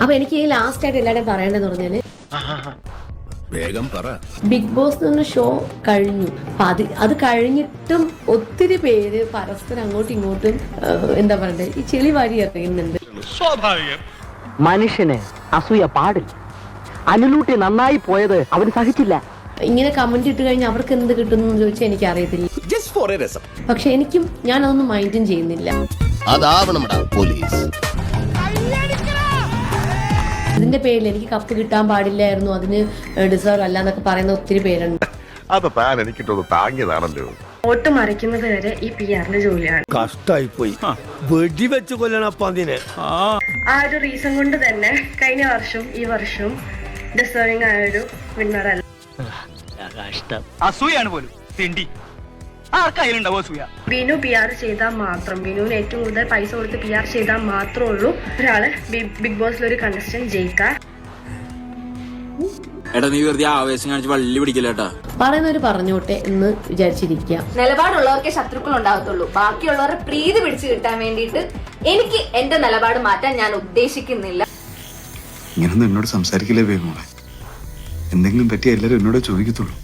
അപ്പൊ എനിക്ക് ഈ ലാസ്റ്റ് ആയിട്ട് എല്ലാവരും പറയേണ്ടതെന്ന് പറഞ്ഞാല് വേഗം പറ. ബിഗ് ബോസ് എന്ന ഷോ കഴിഞ്ഞു. അപ്പൊ അത് കഴിഞ്ഞിട്ടും ഒത്തിരി പേര് പരസ്പരം അങ്ങോട്ടും ഇങ്ങോട്ടും എന്താ പറയണ്ടേ ഈ ചെളി വാരി എറിയുന്നുണ്ട്. സ്വാഭാവികം. മനുഷ്യന് അസൂയ പാടില്ല. അനുലൂട്ടി നന്നായി പോയത് അവന് സഹിച്ചില്ല. ഇങ്ങനെ കമന്റ് ഇട്ട് കഴിഞ്ഞാൽ അവർക്ക് എന്ത് കിട്ടുന്നു ചോദിച്ചാൽ എനിക്ക് അറിയത്തില്ല. പക്ഷെ ഞാൻ അതൊന്നും മൈൻഡും ചെയ്യുന്നില്ല. അതാവണമടാ പോലീസ്. ഇതിന്റെ പേരിൽ എനിക്ക് കപ്പ് കിട്ടാൻ പാടില്ലായിരുന്നു, അതിന് ഡിസേർവ് അല്ല എന്നൊക്കെ പറയുന്ന ഒത്തിരി പേരുണ്ട്. അത് താൻ എനിക്കിട്ടൊന്ന് താങ്ങിയതാണല്ലോ. വോട്ട് മറിക്കുന്നത് വരെ ഈ PR-ന്റെ ജോലിയാണ്. കഷ്ടായി പോയി. വെടിവെച്ച് കൊല്ലണപ്പം അതിനെ. ആ ഒരു റീസൺ കൊണ്ട് തന്നെ കഴിഞ്ഞ വർഷവും ഈ വർഷവും ഡിസേർവിംഗ് ആയ ഒരു വിന്നർ അല്ല. അസൂയാണ് പോലും തിണ്ടി. ആർക്കായാലുണ്ടാവും അസൂയ. വിനു PR ചെയ്താൽ മാത്രം, വിനുവിന് ഏറ്റവും കൂടുതൽ പൈസ കൊടുത്ത് PR ചെയ്താൽ മാത്രമേ ഉള്ളൂ ഒരാള് ബിഗ് ബോസിൽ ഒരു കണ്ടസ്റ്റന്റ് ജയിക്കാൻ. എടാ നീ വെറുതെ ആവേശം കാണിച്ച് വള്ളി പിടിക്കില്ലേട്ടാ. പറയുന്നവര് പറഞ്ഞോട്ടെ എന്ന് വിചാരിച്ചിരിക്കുക. നിലപാടുള്ളവർക്കേ ശത്രുക്കൾ ഉണ്ടാകത്തുള്ളൂ. ബാക്കിയുള്ളവരെ പ്രീതി പിടിച്ചു കിട്ടാൻ വേണ്ടിയിട്ട് എനിക്ക് എന്റെ നിലപാട് മാറ്റാൻ ഞാൻ ഉദ്ദേശിക്കുന്നില്ല. ഇങ്ങനൊന്നും എന്നോട് സംസാരിക്കില്ലേ വേഗമോളെ. എന്തെങ്കിലും പറ്റിയ എല്ലാരും എന്നോട് ചോദിക്കത്തുള്ളൂ.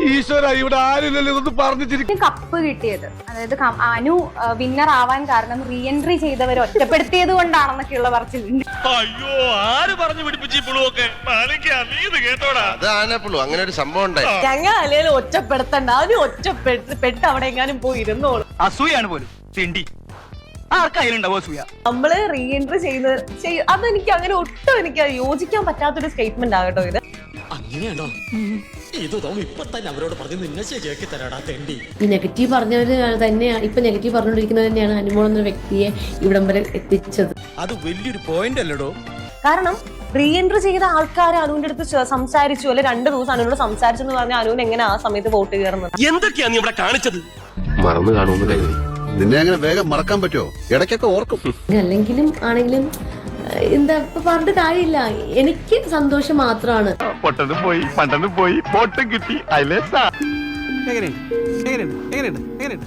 ഈശ്വര, ഇവിടെ ആരില്ലല്ലോ ഇതൊന്നും പറഞ്ഞിട്ട്. കപ്പ് കിട്ടിയത്, അതായത് അനു വിന്നർ ആവാൻ കാരണം റീ എൻട്രി ചെയ്തവരെ ഒറ്റപ്പെടുത്തിയത് കൊണ്ടാണെന്നൊക്കെയുള്ള പറച്ചിലുണ്ട്. അയ്യോ, ആര് പറഞ്ഞു പിടിപ്പിച്ചു പുളുവൊക്കെ? കേട്ടോടാ, അങ്ങനെ ഒരു സംഭവം ഉണ്ടായി. ഞങ്ങൾ അല്ലെങ്കിലും ഒറ്റപ്പെടുത്തണ്ട, അവന് ഒറ്റപ്പെട്ട് അവിടെ എങ്ങാനും പോയി ഇരുന്നോളൂ. അസൂയാണ് പോലും തിണ്ടി. ആർക്കായാലുണ്ടാവും അസൂയ. നമ്മള് റീ എൻട്രി അതെനിക്ക് അങ്ങനെ ഒട്ടും എനിക്ക് യോജിക്കാൻ പറ്റാത്തൊരു സ്റ്റേറ്റ്മെന്റ് ആകട്ടോ ഇത്. അങ്ങനെയാണോ? ഈ നെഗറ്റീവ് പറഞ്ഞവര് തന്നെയാണ് ഇപ്പൊ നെഗറ്റീവ് പറഞ്ഞുകൊണ്ടിരിക്കുന്നത് തന്നെയാണ് അനുമോൾ എന്ന വ്യക്തിയെ ഇവിടം വരെ എത്തിച്ചത്. അത് വലിയൊരു പോയിന്റ് അല്ലടോ. കാരണം റീ എൻട്രി ചെയ്ത ആൾക്കാർ അനുവിന്റെ അടുത്ത് സംസാരിച്ചു, അല്ലെ 2 ദിവസം അനുവിനോട് സംസാരിച്ചു എന്ന് പറഞ്ഞാൽ അനുവിന് എങ്ങനെ ആ സമയത്ത് വോട്ട് കയറുന്നത്? എന്തൊക്കെയാ നീ ഇവിടെ കാണിച്ചത്? മറന്നു കാണുമെന്ന് കരുതി. നിന്നെ അങ്ങനെ വേഗം മറക്കാൻ പറ്റുമോ? ഇടയ്ക്കൊക്കെ ഓർക്കും. അല്ലെങ്കിലും ആണെങ്കിലും എന്താ ഇപ്പൊ പറഞ്ഞിട്ട് കാര്യമില്ല. എനിക്ക് സന്തോഷം മാത്രമാണ്. പൊട്ടനും പോയി, പണ്ടനും പോയി, ബോട്ടും കിട്ടി. എങ്ങനെയുണ്ട്?